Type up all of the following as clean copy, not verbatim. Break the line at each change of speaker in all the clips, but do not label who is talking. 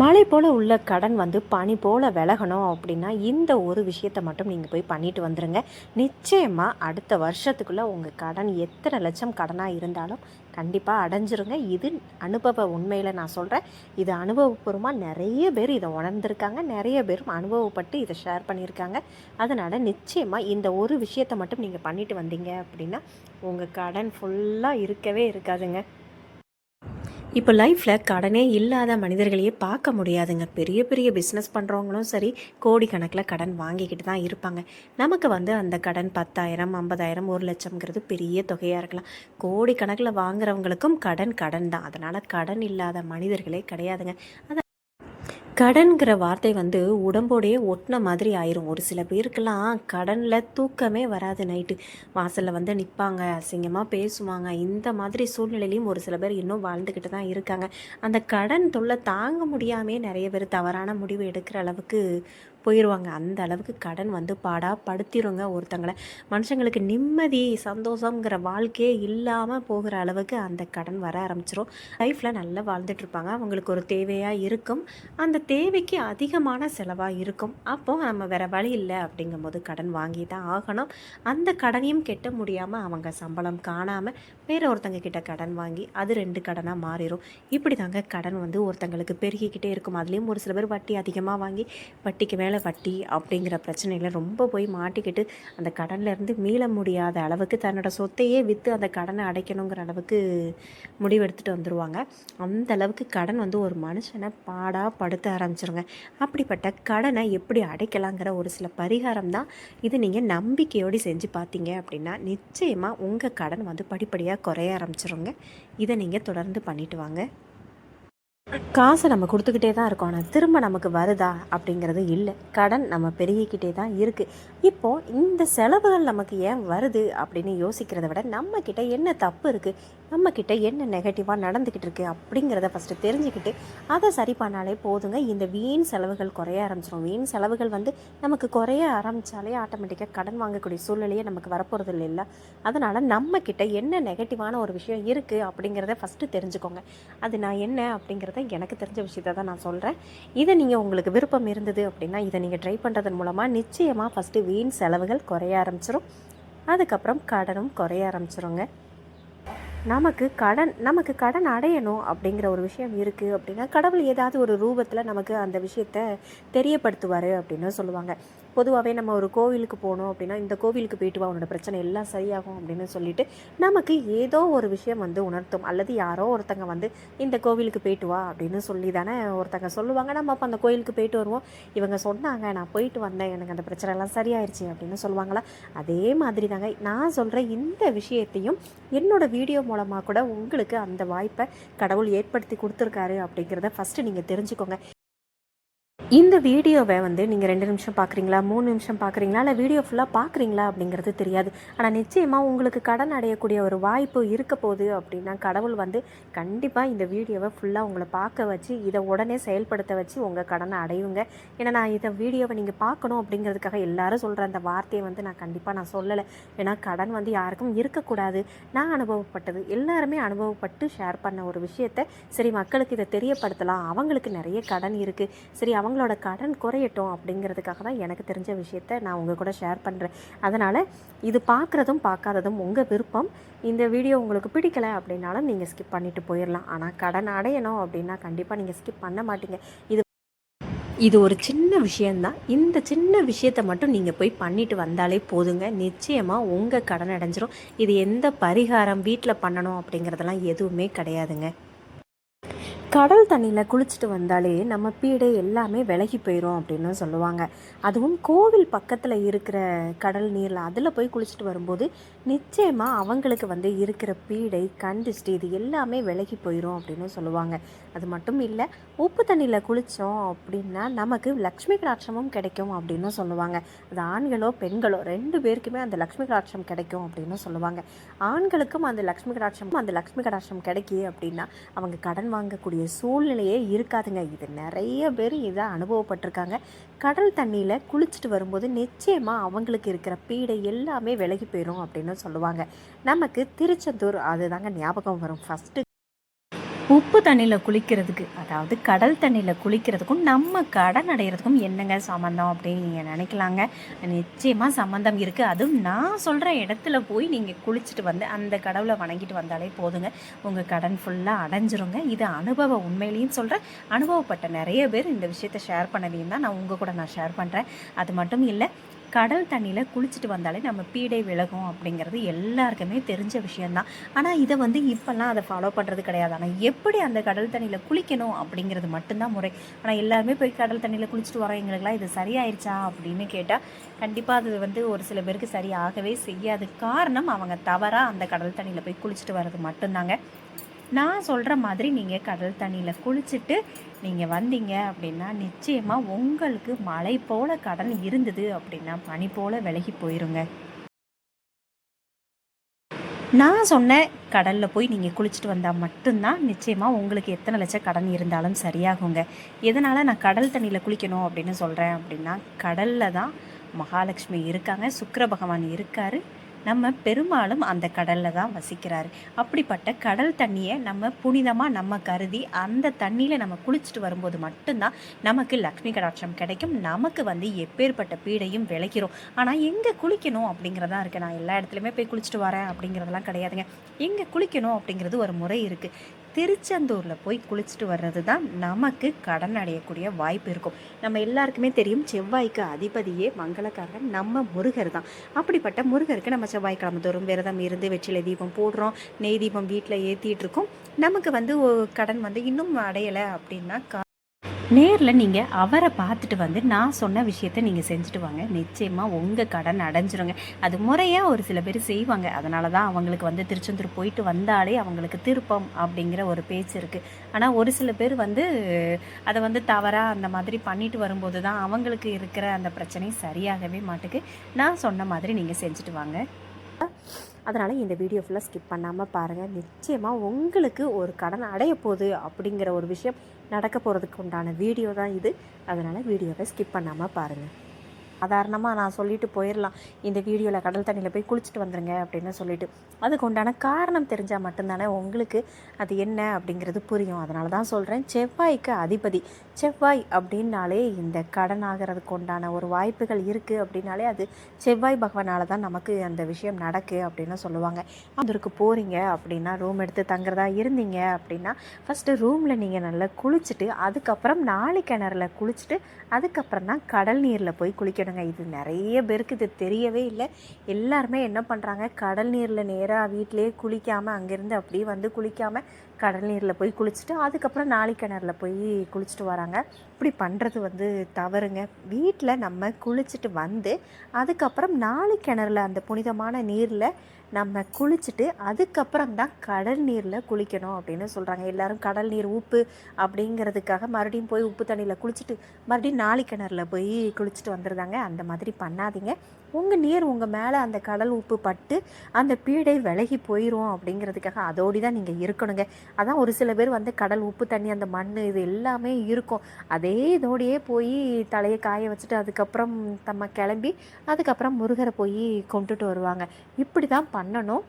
மழை போல் உள்ள கடன் வந்து பனி போல் விலகணும் அப்படின்னா இந்த ஒரு விஷயத்தை மட்டும் நீங்கள் போய் பண்ணிட்டு வந்துடுங்க. நிச்சயமாக அடுத்த வருஷத்துக்குள்ளே உங்கள் கடன் எத்தனை லட்சம் கடனாக இருந்தாலும் கண்டிப்பாக அடைஞ்சிருங்க. இது அனுபவ உண்மையில் நான் சொல்கிறேன். இது அனுபவபூர்வமாக நிறைய பேர் இதை உணர்ந்திருக்காங்க, நிறைய பேரும் அனுபவப்பட்டு இதை ஷேர் பண்ணியிருக்காங்க. அதனால் நிச்சயமாக இந்த ஒரு விஷயத்தை மட்டும் நீங்கள் பண்ணிட்டு வந்தீங்க அப்படின்னா உங்கள் கடன் ஃபுல்லாக இருக்கவே இருக்காதுங்க. இப்போ லைஃப்பில் கடனே இல்லாத மனிதர்களையே பார்க்க முடியாதுங்க. பெரிய பெரிய பிஸ்னஸ் பண்ணுறவங்களும் சரி, கோடிக்கணக்கில் கடன் வாங்கிக்கிட்டு தான் இருப்பாங்க. நமக்கு வந்து அந்த கடன் 10,000 50,000 1,00,000ங்கிறது பெரிய தொகையாக இருக்கலாம். கோடிக்கணக்கில் வாங்குறவங்களுக்கும் கடன் கடன் தான். அதனால் கடன் இல்லாத மனிதர்களே கிடையாதுங்க. கடன்கிற வார்த்தை வந்து உடம்போடையே ஒட்டின மாதிரி ஆயிரும். ஒரு சில பேருக்கெல்லாம் கடனில் தூக்கமே வராது. நைட்டு வாசலில் வந்து நிற்பாங்க, அசிங்கமாக பேசுவாங்க. இந்த மாதிரி சூழ்நிலையிலையும் ஒரு சில பேர் இன்னும் வாழ்ந்துக்கிட்டு தான் இருக்காங்க. அந்த கடன் தொல்லை தாங்க முடியாமே நிறைய பேர் தவறான முடிவு எடுக்கிற அளவுக்கு போயிடுவாங்க. அந்த அளவுக்கு கடன் வந்து படுத்திடுங்க ஒருத்தங்களை. மனுஷங்களுக்கு நிம்மதி சந்தோஷங்கிற வாழ்க்கையே இல்லாமல் போகிற அளவுக்கு அந்த கடன் வர ஆரம்பிச்சிடும். லைஃப்பில் நல்லா வாழ்ந்துட்டுருப்பாங்க. அவங்களுக்கு ஒரு தேவையாக இருக்கும். அந்த தேவைக்கு அதிகமான செலவாக இருக்கும். அப்போது நம்ம வேறு வழி இல்லை அப்படிங்கும்போது கடன் வாங்கி தான் ஆகணும். அந்த கடனையும் கெட்ட முடியாமல் அவங்க சம்பளம் காணாமல் வேறு ஒருத்தங்க கிட்ட கடன் வாங்கி அது 2 கடனாக மாறிடும். இப்படி தாங்க கடன் வந்து ஒருத்தங்களுக்கு பெருகிக்கிட்டே இருக்கும். அதுலேயும் ஒரு சில பேர் வட்டி அதிகமாக வாங்கி வட்டிக்கு மேலே வட்டி அப்படிங்கிற பிரச்சனையில் ரொம்ப போய் மாட்டிக்கிட்டு அந்த கடன்லேருந்து மீள முடியாத அளவுக்கு தன்னோட சொத்தையே விற்று அந்த கடனை அடைக்கணுங்கிற அளவுக்கு முடிவெடுத்துட்டு வந்துடுவாங்க. அந்த அளவுக்கு கடன் வந்து ஒரு மனுஷனை படுத்த ஆரம்பிச்சிருங்க. அப்படிப்பட்ட கடனை எப்படி அடைக்கலாங்கிற ஒரு சில பரிகாரம் தான் இது. நீங்கள் நம்பிக்கையோடு செஞ்சு பார்த்தீங்க அப்படின்னா நிச்சயமாக உங்கள் கடன் வந்து படிப்படியாக குறைய ஆரம்பிச்சிருங்க. இதை நீங்கள் தொடர்ந்து பண்ணிட்டு வாங்க. காசை நம்ம கொடுத்துக்கிட்டே தான் இருக்கோம், ஆனால் திரும்ப நமக்கு வருதா அப்படிங்கிறது இல்லை. கடன் நம்ம பெருகிக்கிட்டே தான் இருக்குது. இப்போது இந்த செலவுகள் நமக்கு ஏன் வருது அப்படின்னு யோசிக்கிறத விட நம்மக்கிட்ட என்ன தப்பு இருக்குது, நம்மக்கிட்ட என்ன நெகட்டிவாக நடந்துக்கிட்டு இருக்குது அப்படிங்கிறத ஃபஸ்ட்டு தெரிஞ்சுக்கிட்டு அதை சரி பண்ணாலே போதுங்க. இந்த வீண் செலவுகள் குறைய ஆரம்பிச்சிடும். வீண் செலவுகள் வந்து நமக்கு குறைய ஆரம்பித்தாலே ஆட்டோமேட்டிக்காக கடன் வாங்கக்கூடிய சூழ்நிலையே நமக்கு வரப்போகிறது இல்லை. அதனால் நம்மக்கிட்ட என்ன நெகட்டிவான ஒரு விஷயம் இருக்குது அப்படிங்கிறத ஃபஸ்ட்டு தெரிஞ்சுக்கோங்க. அது நான் என்ன அப்படிங்கிறத எனக்கு தெரிஞ்ச விஷயத்தை தான் நான் சொல்கிறேன். இதை நீங்கள் உங்களுக்கு விருப்பம் இருந்தது அப்படின்னா இதை நீங்கள் ட்ரை பண்ணுறதன் மூலமாக நிச்சயமாக ஃபஸ்ட்டு வீண் செலவுகள் குறைய ஆரம்பிச்சிடும். அதுக்கப்புறம் கடனும் குறைய ஆரம்பிச்சிருங்க. நமக்கு கடன் அடையணும் அப்படிங்கிற ஒரு விஷயம் இருக்குது அப்படின்னா கடவுள் ஏதாவது ஒரு ரூபத்தில் நமக்கு அந்த விஷயத்தை தெரியப்படுத்துவார் அப்படின்னு சொல்லுவாங்க. பொதுவாகவே நம்ம ஒரு கோவிலுக்கு போகணும் அப்படின்னா இந்த கோவிலுக்கு போயிட்டு வா, உன்னோட பிரச்சனை எல்லாம் சரியாகும் அப்படின்னு சொல்லிட்டு நமக்கு ஏதோ ஒரு விஷயம் வந்து உணர்த்தும். அல்லது யாரோ ஒருத்தங்க வந்து இந்த கோவிலுக்கு போயிட்டு வா அப்படின்னு சொல்லி தானே ஒருத்தங்க சொல்லுவாங்க. நம்ம அப்போ அந்த கோவிலுக்கு போயிட்டு வருவோம். இவங்க சொன்னாங்க, நான் போயிட்டு வந்தேன், எனக்கு அந்த பிரச்சனை எல்லாம் சரியாயிருச்சு அப்படின்னு சொல்லுவாங்களா. அதே மாதிரி தாங்க நான் சொல்கிற இந்த விஷயத்தையும் என்னோட வீடியோ மூலமாக கூட உங்களுக்கு அந்த வாய்ப்பை கடவுள் ஏற்படுத்தி கொடுத்துருக்காரு அப்படிங்கிறத ஃபஸ்ட்டு நீங்கள் தெரிஞ்சுக்கோங்க. இந்த வீடியோவை வந்து நீங்கள் 2 நிமிஷம் பார்க்குறீங்களா, 3 நிமிஷம் பார்க்குறீங்களா, இல்லை வீடியோ ஃபுல்லாக பார்க்குறீங்களா அப்படிங்கிறது தெரியாது. ஆனால் நிச்சயமாக உங்களுக்கு கடன் அடையக்கூடிய ஒரு வாய்ப்பு இருக்க போகுது அப்படின்னா கடவுள் வந்து கண்டிப்பாக இந்த வீடியோவை ஃபுல்லாக உங்களை பார்க்க வச்சு இதை உடனே செயல்படுத்த வச்சு உங்கள் கடனை அடையுங்க. ஏன்னா நான் இதை வீடியோவை நீங்கள் பார்க்கணும் அப்படிங்கிறதுக்காக எல்லாரும் சொல்கிற அந்த வார்த்தையை வந்து நான் சொல்லலை. ஏன்னா கடன் வந்து யாருக்கும் இருக்கக்கூடாது. நான் அனுபவப்பட்டது, எல்லாருமே அனுபவப்பட்டு ஷேர் பண்ண ஒரு விஷயத்தை சரி மக்களுக்கு இதை தெரியப்படுத்தலாம். அவங்களுக்கு நிறைய கடன் இருக்குது, சரி அவங்களோட கடன் குறையட்டும் அப்படிங்கிறதுக்காக தான் எனக்கு தெரிஞ்ச விஷயத்த நான் உங்கள் கூட ஷேர் பண்ணுறேன். அதனால் இது பார்க்குறதும் பார்க்காததும் உங்கள் விருப்பம். இந்த வீடியோ உங்களுக்கு பிடிக்கலை அப்படின்னாலும் நீங்கள் ஸ்கிப் பண்ணிவிட்டு போயிடலாம். ஆனால் கடன் அடையணும் அப்படின்னா கண்டிப்பாக நீங்கள் ஸ்கிப் பண்ண மாட்டீங்க. இது ஒரு சின்ன விஷயந்தான். இந்த சின்ன விஷயத்தை மட்டும் நீங்கள் போய் பண்ணிட்டு வந்தாலே போதுங்க. நிச்சயமாக உங்கள் கடன் அடைஞ்சிரும். இது எந்த பரிகாரம் வீட்டில் பண்ணணும் அப்படிங்கிறதெல்லாம் எதுவுமே கிடையாதுங்க. கடல் தண்ணியில் குளிச்சுட்டு வந்தாலே நம்ம பீடை எல்லாமே விலகி போயிடும் அப்படின்னு சொல்லுவாங்க. அதுவும் கோவில் பக்கத்தில் இருக்கிற கடல் நீரில் அதில் போய் குளிச்சுட்டு வரும்போது நிச்சயமாக அவங்களுக்கு வந்து இருக்கிற பீடை கண்டிஸ்ட் இது எல்லாமே விலகி போயிடும் அப்படின்னு சொல்லுவாங்க. அது மட்டும் இல்லை, உப்பு தண்ணியில் குளித்தோம் அப்படின்னா நமக்கு லக்ஷ்மி கடாட்சமும் கிடைக்கும் அப்படின்னு சொல்லுவாங்க. அது ஆண்களோ பெண்களோ 2 பேருக்குமே அந்த லக்ஷ்மி கடாட்சம் கிடைக்கும் அப்படின்னு சொல்லுவாங்க. ஆண்களுக்கும் அந்த லக்ஷ்மி கடாட்சம் கிடைக்கி அப்படின்னா அவங்க கடன் வாங்கக்கூடிய சூழ்நிலையே இருக்காதுங்க. இது நிறைய பேர் இதை அனுபவப்பட்டிருக்காங்க. கடல் தண்ணியில் குளிச்சுட்டு வரும்போது நிச்சயமாக அவங்களுக்கு இருக்கிற பீடை எல்லாமே விலகி போயிடும் அப்படின்னு சொல்லுவாங்க. நமக்கு திருச்செந்தூர் அதுதாங்க ஞாபகம் வரும் ஃபஸ்ட்டு. உப்பு தண்ணியில் குளிக்கிறதுக்கு, அதாவது கடல் தண்ணியில் குளிக்கிறதுக்கும் நம்ம கடன் அடைகிறதுக்கும் என்னங்க சம்மந்தம் அப்படின்னு நீங்கள் நினைக்கலாங்க. நிச்சயமாக சம்மந்தம் இருக்குது. அதுவும் நான் சொல்கிற இடத்துல போய் நீங்கள் குளிச்சுட்டு வந்து அந்த கடவுளை வணங்கிட்டு வந்தாலே போதுங்க, உங்கள் கடன் ஃபுல்லாக அடைஞ்சிருங்க. இது அனுபவம், உண்மையிலையும் சொல்கிறேன். அனுபவப்பட்ட நிறைய பேர் இந்த விஷயத்தை ஷேர் பண்ணதையும் தான் நான் உங்கள் கூட நான் ஷேர் பண்ணுறேன். அது மட்டும் இல்லை, கடல் தண்ணியில் குளிச்சுட்டு வந்தாலே நம்ம பீடை விலகும் அப்படிங்கிறது எல்லாருக்குமே தெரிஞ்ச விஷயந்தான். ஆனால் இதை வந்து இப்போல்லாம் அதை ஃபாலோ பண்ணுறது கிடையாது. ஆனால் எப்படி அந்த கடல் தண்ணியில் குளிக்கணும் அப்படிங்கிறது மட்டும்தான் முறை. ஆனால் எல்லாருமே போய் கடல் தண்ணியில் குளிச்சுட்டு வரோம், எங்களுக்கெல்லாம் இது சரியாயிருச்சா அப்படின்னு கேட்டால் கண்டிப்பாக அது வந்து ஒரு சில பேருக்கு சரியாகவே செய்யாது. காரணம், அவங்க தவறாக அந்த கடல் தண்ணியில் போய் குளிச்சுட்டு வர்றது மட்டும்தாங்க. நான் சொல்கிற மாதிரி நீங்கள் கடல் தண்ணியில் குளிச்சுட்டு நீங்கள் வந்தீங்க அப்படின்னா நிச்சயமாக உங்களுக்கு மழை போல் கடன் இருந்தது அப்படின்னா பனி போல் விலகி போயிருங்க. நான் சொன்ன கடலில் போய் நீங்கள் குளிச்சுட்டு வந்தால் மட்டும்தான் நிச்சயமாக உங்களுக்கு எத்தனை லட்சம் கடன் இருந்தாலும் சரியாகுங்க. எதனால் நான் கடல் தண்ணியில் குளிக்கணும் அப்படின்னு சொல்கிறேன் அப்படின்னா, கடலில் தான் மகாலட்சுமி இருக்காங்க, சுக்கிர பகவான் இருக்கார், நம்ம பெரும்பாலும் அந்த கடலில் தான் வசிக்கிறாரு. அப்படிப்பட்ட கடல் தண்ணியை நம்ம புனிதமாக நம்ம கருதி அந்த தண்ணியில் நம்ம குளிச்சுட்டு வரும்போது மட்டும்தான் நமக்கு லக்ஷ்மி கடாட்சம் கிடைக்கும். நமக்கு வந்து எப்பேற்பட்ட பீடையும் விளைக்கிறோம். ஆனால் எங்கே குளிக்கணும் அப்படிங்கிறதா இருக்குது. நான் எல்லா இடத்துலையுமே போய் குளிச்சுட்டு வரேன் அப்படிங்கிறதெல்லாம் கிடையாதுங்க. எங்கே குளிக்கணும் அப்படிங்கிறது ஒரு முறை இருக்குது. திருச்செந்தூரில் போய் குளிச்சுட்டு வர்றது தான் நமக்கு கடன் அடையக்கூடிய வாய்ப்பு இருக்கும். நம்ம எல்லாருக்குமே தெரியும், செவ்வாய்க்கு அதிபதியே மங்களக்காரன் நம்ம முருகர் தான். அப்படிப்பட்ட முருகருக்கு நம்ம செவ்வாய்க்கிழமை தோறும் விரதம் இருந்து வெற்றிலை தீபம் போடுறோம், நெய் தீபம் வீட்டில் ஏற்றிட்டு இருக்கோம். நமக்கு வந்து கடன் வந்து இன்னும் அடையலை அப்படின்னா நேரில் நீங்கள் அவரை பார்த்துட்டு வந்து நான் சொன்ன விஷயத்த நீங்கள் செஞ்சுட்டு வாங்க. நிச்சயமாக உங்கள் கடன் அடைஞ்சிருங்க. அது முறையாக ஒரு சில பேர் செய்வாங்க. அதனால தான் அவங்களுக்கு வந்து திருச்செந்தூர் போயிட்டு வந்தாலே அவங்களுக்கு திருப்பம் அப்படிங்கிற ஒரு பேச்சு இருக்குது. ஆனால் ஒரு சில பேர் வந்து அதை வந்து தவறாக அந்த மாதிரி பண்ணிட்டு வரும்போது தான் அவங்களுக்கு இருக்கிற அந்த பிரச்சனை சரியாகவே மாட்டுக்கு. நான் சொன்ன மாதிரி நீங்கள் செஞ்சுட்டு வாங்க. அதனால் இந்த வீடியோ ஃபுல்லாக ஸ்கிப் பண்ணாமல் பாருங்கள். நிச்சயமாக உங்களுக்கு ஒரு கடன் அடைய போகுது அப்படிங்கிற ஒரு விஷயம் நடக்க போகிறதுக்கு உண்டான வீடியோ தான் இது. அதனால் வீடியோவை ஸ்கிப் பண்ணாமல் பாருங்கள். சாதாரணமாக நான் சொல்லிட்டு போயிடலாம், இந்த வீடியோவில் கடல் தண்ணியில் போய் குளிச்சுட்டு வந்துடுங்க அப்படின்னு சொல்லிட்டு. அதுக்கு உண்டான காரணம் தெரிஞ்சால் மட்டும்தானே உங்களுக்கு அது என்ன அப்படிங்கிறது புரியும். அதனால தான் சொல்கிறேன், செவ்வாய்க்கு அதிபதி செவ்வாய் அப்படின்னாலே இந்த கடன் ஆகிறதுக்கு உண்டான ஒரு வாய்ப்புகள் இருக்குது அப்படின்னாலே அது செவ்வாய் பகவானால் தான் நமக்கு அந்த விஷயம் நடக்கு அப்படின்னு சொல்லுவாங்க. அதற்கு போகிறீங்க அப்படின்னா, ரூம் எடுத்து தங்குறதா இருந்தீங்க அப்படின்னா ஃபஸ்ட்டு ரூமில் நீங்கள் நல்லா குளிச்சுட்டு அதுக்கப்புறம் நாளை கிணறுல குளிச்சுட்டு அதுக்கப்புறம் தான் கடல் நீரில் போய் குளிக்கணுங்க. இது நிறைய பேருக்கு இது தெரியவே இல்லை. எல்லாருமே என்ன பண்ணுறாங்க, கடல் நீரில் நேராக வீட்டிலே குளிக்காமல் அங்கேருந்து அப்படியே வந்து குளிக்காமல் கடல் நீரில் போய் குளிச்சுட்டு அதுக்கப்புறம் நாளை கிணறுல போய் குளிச்சுட்டு வராங்க. இப்படி பண்ணுறது வந்து தவறுங்க. வீட்டில் நம்ம குளிச்சுட்டு வந்து அதுக்கப்புறம் நாளை கிணறுல அந்த புனிதமான நீரில் நம்ம குளிச்சுட்டு அதுக்கப்புறம் தான் கடல் நீரில் குளிக்கணும் அப்படின்னு சொல்கிறாங்க. எல்லோரும் கடல் நீர் உப்பு அப்படிங்கிறதுக்காக மறுபடியும் போய் உப்பு தண்ணியில் குளிச்சுட்டு மறுபடியும் நாளை கிணறுல போய் குளிச்சுட்டு வந்துடுதாங்க. அந்த மாதிரி பண்ணாதீங்க. உங்கள் நீர் உங்கள் மேலே அந்த கடல் உப்பு பட்டு அந்த பீடை விலகி போயிடும் அப்படிங்கிறதுக்காக அதோடி தான் நீங்கள் இருக்கணுங்க. அதான் ஒரு சில பேர் வந்து கடல் உப்பு தண்ணி அந்த மண் இது எல்லாமே இருக்கும், அதே இதோடையே போய் தலையை காய வச்சுட்டு அதுக்கப்புறம் நம்ம கிளம்பி அதுக்கப்புறம் முருகரை போய் கொண்டுட்டு வருவாங்க. இப்படி தான் பண்ணணும்.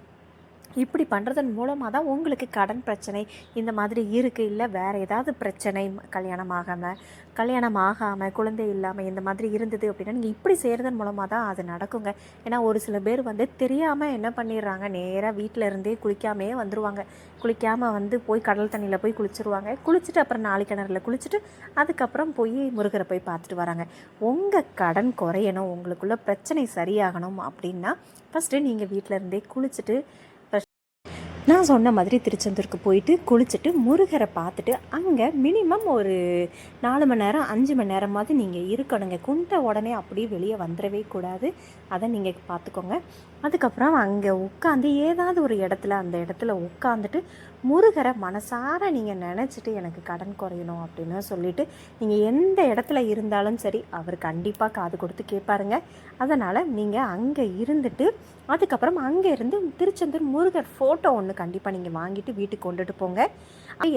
இப்படி பண்ணுறதன் மூலமாக தான் உங்களுக்கு கடன் பிரச்சனை இந்த மாதிரி இருக்குது. இல்லை வேறு ஏதாவது பிரச்சனை, கல்யாணம் ஆகாமல் குழந்தை இல்லாமல் இந்த மாதிரி இருந்தது அப்படின்னா நீங்கள் இப்படி செய்கிறதன் மூலமாக தான் அது நடக்குங்க. ஏன்னா ஒரு சில பேர் வந்து தெரியாமல் என்ன பண்ணிடுறாங்க, நேராக வீட்டில் இருந்தே குளிக்காமே வந்துடுவாங்க. குளிக்காமல் வந்து போய் கடல் தண்ணியில் போய் குளிச்சுருவாங்க. குளிச்சுட்டு அப்புறம் நாளை கிணறுல குளிச்சுட்டு அதுக்கப்புறம் போய் முருகரை போய் பார்த்துட்டு வராங்க. உங்கள் கடன் குறையணும், உங்களுக்குள்ள பிரச்சனை சரியாகணும் அப்படின்னா ஃபஸ்ட்டு நீங்கள் வீட்டில் இருந்தே குளிச்சுட்டு நான் சொன்ன மாதிரி திருச்செந்தூருக்கு போயிட்டு குளிச்சுட்டு முருகரை பார்த்துட்டு அங்கே மினிமம் ஒரு 4 மணி நேரம் 5 மணி நேரமாவது நீங்கள் இருக்கணுங்க. குண்ட உடனே அப்படியே வெளியே வந்துடவே கூடாது. அதை நீங்கள் பார்த்துக்கோங்க. அதுக்கப்புறம் அங்கே உட்காந்து ஏதாவது ஒரு இடத்துல அந்த இடத்துல உட்காந்துட்டு முருகரை மனசார நீங்கள் நினச்சிட்டு எனக்கு கடன் குறையணும் அப்படின்னு சொல்லிவிட்டு நீங்கள் எந்த இடத்துல இருந்தாலும் சரி அவர் கண்டிப்பாக காது கொடுத்து கேட்பாருங்க. அதனால் நீங்கள் அங்கே இருந்துட்டு அதுக்கப்புறம் அங்கே இருந்து திருச்செந்தூர் முருகர் ஃபோட்டோ ஒன்று கண்டிப்பாக நீங்கள் வாங்கிட்டு வீட்டுக்கு கொண்டுட்டு போங்க.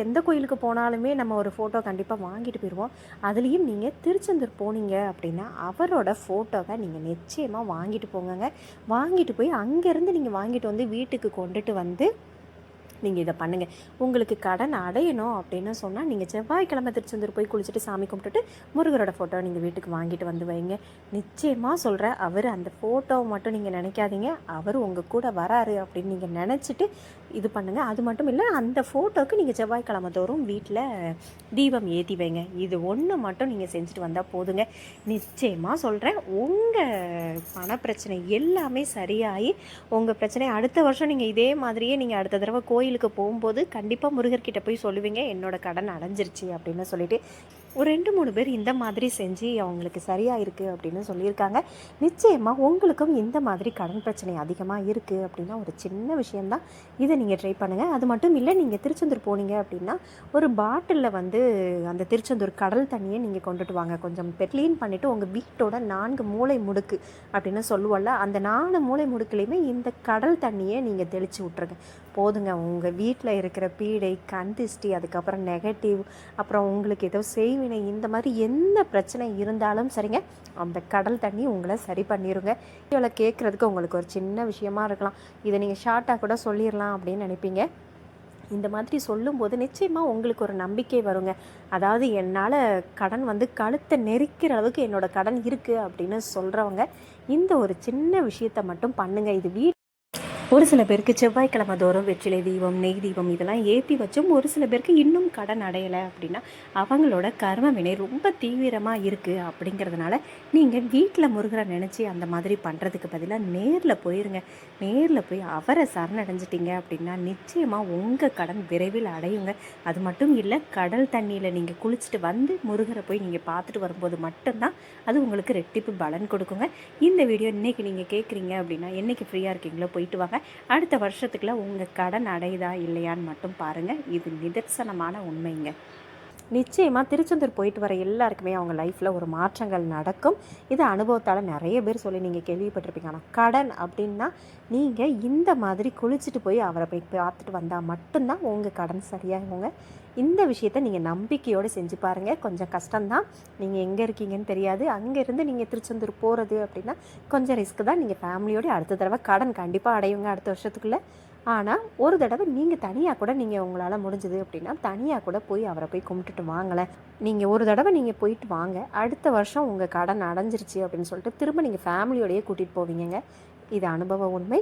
எந்த கோயிலுக்கு போனாலுமே நம்ம ஒரு ஃபோட்டோ கண்டிப்பாக வாங்கிட்டு போயிடுவோம். அதுலேயும் நீங்கள் திருச்செந்தூர் போனீங்க அப்படின்னா அவரோட ஃபோட்டோவை நீங்கள் நிச்சயமாக வாங்கிட்டு போங்க. வாங்கிட்டு போய் அங்கேருந்து நீங்கள் வாங்கிட்டு வந்து வீட்டுக்கு கொண்டுட்டு வந்து நீங்கள் இதை பண்ணுங்கள். உங்களுக்கு கடன் அடையணும் அப்படின்னு சொன்னால் நீங்கள் செவ்வாய்க்கிழமை திருச்செந்தூர் போய் குளிச்சுட்டு சாமி கும்பிட்டுட்டு முருகரோட ஃபோட்டோ நீங்கள் வீட்டுக்கு வாங்கிட்டு வந்து வைங்க. நிச்சயமாக சொல்கிறேன், அவர் அந்த ஃபோட்டோவை மட்டும் நீங்கள் நினைக்காதீங்க, அவர் உங்கள் கூட வராரு அப்படின்னு நீங்கள் நினச்சிட்டு இது பண்ணுங்கள். அது மட்டும் இல்லை, அந்த ஃபோட்டோவுக்கு நீங்கள் செவ்வாய்க்கிழமை தோறும் வீட்டில் தீபம் ஏற்றி வைங்க. இது ஒன்று மட்டும் நீங்கள் செஞ்சுட்டு வந்தால் போதுங்க. நிச்சயமாக சொல்கிறேன், உங்கள் பணப்பிரச்சனை எல்லாமே சரியாகி உங்கள் பிரச்சனை அடுத்த வருஷம் நீங்கள் இதே மாதிரியே நீங்கள் அடுத்த தடவை கோயிலுக்கு போகும்போது கண்டிப்பாக முருகர்கிட்ட போய் சொல்லுவீங்க, என்னோடய கடன் அடைஞ்சிருச்சு அப்படின்னு சொல்லிட்டு. ஒரு 2-3 பேர் இந்த மாதிரி செஞ்சு அவங்களுக்கு சரியாக இருக்குது அப்படின்னு சொல்லியிருக்காங்க. நிச்சயமாக உங்களுக்கும் இந்த மாதிரி கடன் பிரச்சனை அதிகமாக இருக்குது அப்படின்னா ஒரு சின்ன விஷயந்தான், இதை நீங்கள் ட்ரை பண்ணுங்கள். அது மட்டும் இல்லை, நீங்கள் திருச்செந்தூர் போனீங்க அப்படின்னா ஒரு பாட்டிலில் வந்து அந்த திருச்செந்தூர் கடல் தண்ணியை நீங்கள் கொண்டுட்டு வாங்க. கொஞ்சம் க்ளீன் பண்ணிவிட்டு உங்கள் வீட்டோட 4 மூலை முடுக்கு அப்படின்னு சொல்லுவோம்ல, அந்த 4 மூலை முடுக்குலேயுமே இந்த கடல் தண்ணியை நீங்கள் தெளித்து விட்ருங்க. போதுங்க. உங்கள் வீட்டில் இருக்கிற பீடை, கண் திஷ்டி, அதுக்கப்புறம் நெகட்டிவ், அப்புறம் உங்களுக்கு ஏதோ செய்வினை, இந்த மாதிரி எந்த பிரச்சனை இருந்தாலும் சரிங்க, அந்த கடல் தண்ணி உங்களை சரி பண்ணிடுங்க. இவ்வளோ கேட்குறதுக்கு உங்களுக்கு ஒரு சின்ன விஷயமா இருக்கலாம், இதை நீங்கள் ஷார்ட்டாக கூட சொல்லிடலாம் அப்படின்னு நினைப்பீங்க. இந்த மாதிரி சொல்லும்போது நிச்சயமாக உங்களுக்கு ஒரு நம்பிக்கை வருங்க. அதாவது என்னால் கடன் வந்து கழுத்தை நெரிக்கிற அளவுக்கு என்னோடய கடன் இருக்குது அப்படின்னு சொல்கிறவங்க இந்த ஒரு சின்ன விஷயத்தை மட்டும் பண்ணுங்கள். இது ஒரு சில பேருக்கு செவ்வாய்க்கிழமை தோறும் வெற்றிலை தீபம், நெய் தீபம் இதெல்லாம் ஏற்றி வச்சும் ஒரு சில பேருக்கு இன்னும் கடன் அடையலை அப்படின்னா அவங்களோட கர்ம வினை ரொம்ப தீவிரமாக இருக்குது. அப்படிங்கிறதுனால நீங்கள் வீட்டில் முருகரை நினச்சி அந்த மாதிரி பண்ணுறதுக்கு பதிலாக நேரில் போயிருங்க. நேரில் போய் அவரை சரணடைஞ்சிட்டிங்க அப்படின்னா நிச்சயமாக உங்கள் கடன் விரைவில் அடையுங்க. அது மட்டும் இல்லை, கடல் தண்ணியில் நீங்கள் குளிச்சுட்டு வந்து முருகரை போய் நீங்கள் பார்த்துட்டு வரும்போது மட்டும்தான் அது உங்களுக்கு ரெட்டிப்பு பலன் கொடுக்குங்க. இந்த வீடியோ இன்றைக்கி நீங்கள் கேட்குறீங்க அப்படின்னா என்றைக்கு ஃப்ரீயாக இருக்கீங்களோ போயிட்டு வாங்க. அடுத்த வருஷத்துக்குள்ள உங்கள் கடன் அடையுதா இல்லையான்னு மட்டும் பாருங்கள். இது நிதர்சனமான உண்மைங்க. நிச்சயமாக திருச்செந்தூர் போயிட்டு வர எல்லாருக்குமே அவங்க லைஃப்பில் ஒரு மாற்றங்கள் நடக்கும். இது அனுபவத்தால் நிறைய பேர் சொல்லி நீங்கள் கேள்விப்பட்டிருப்பீங்க. ஆனால் கடன் அப்படின்னா நீங்கள் இந்த மாதிரி குளிச்சுட்டு போய் அவரை போய் பார்த்துட்டு வந்தால் மட்டும்தான் உங்கள் கடன் சரியாகுங்க. இந்த விஷயத்தை நீங்கள் நம்பிக்கையோடு செஞ்சு பாருங்கள். கொஞ்சம் கஷ்டம்தான், நீங்கள் எங்கே இருக்கீங்கன்னு தெரியாது. அங்கேருந்து நீங்கள் திருச்செந்தூர் போகிறது அப்படின்னா கொஞ்சம் ரிஸ்க் தான். நீங்கள் ஃபேமிலியோடு அடுத்த தடவை கடன் கண்டிப்பாக அடையுங்க அடுத்த வருஷத்துக்குள்ளே. ஆனால் ஒரு தடவை நீங்கள் தனியாக கூட நீங்கள் உங்களால் முடிஞ்சது அப்படின்னா தனியாக கூட போய் அவரை போய் கும்பிட்டுட்டு வாங்கலேன். நீங்கள் ஒரு தடவை நீங்கள் போயிட்டு வாங்க, அடுத்த வருஷம் உங்கள் கடன் அடைஞ்சிருச்சு அப்படின்னு சொல்லிட்டு திரும்ப நீங்கள் ஃபேமிலியோடையே கூட்டிகிட்டு போவீங்க. இது அனுபவ உண்மை.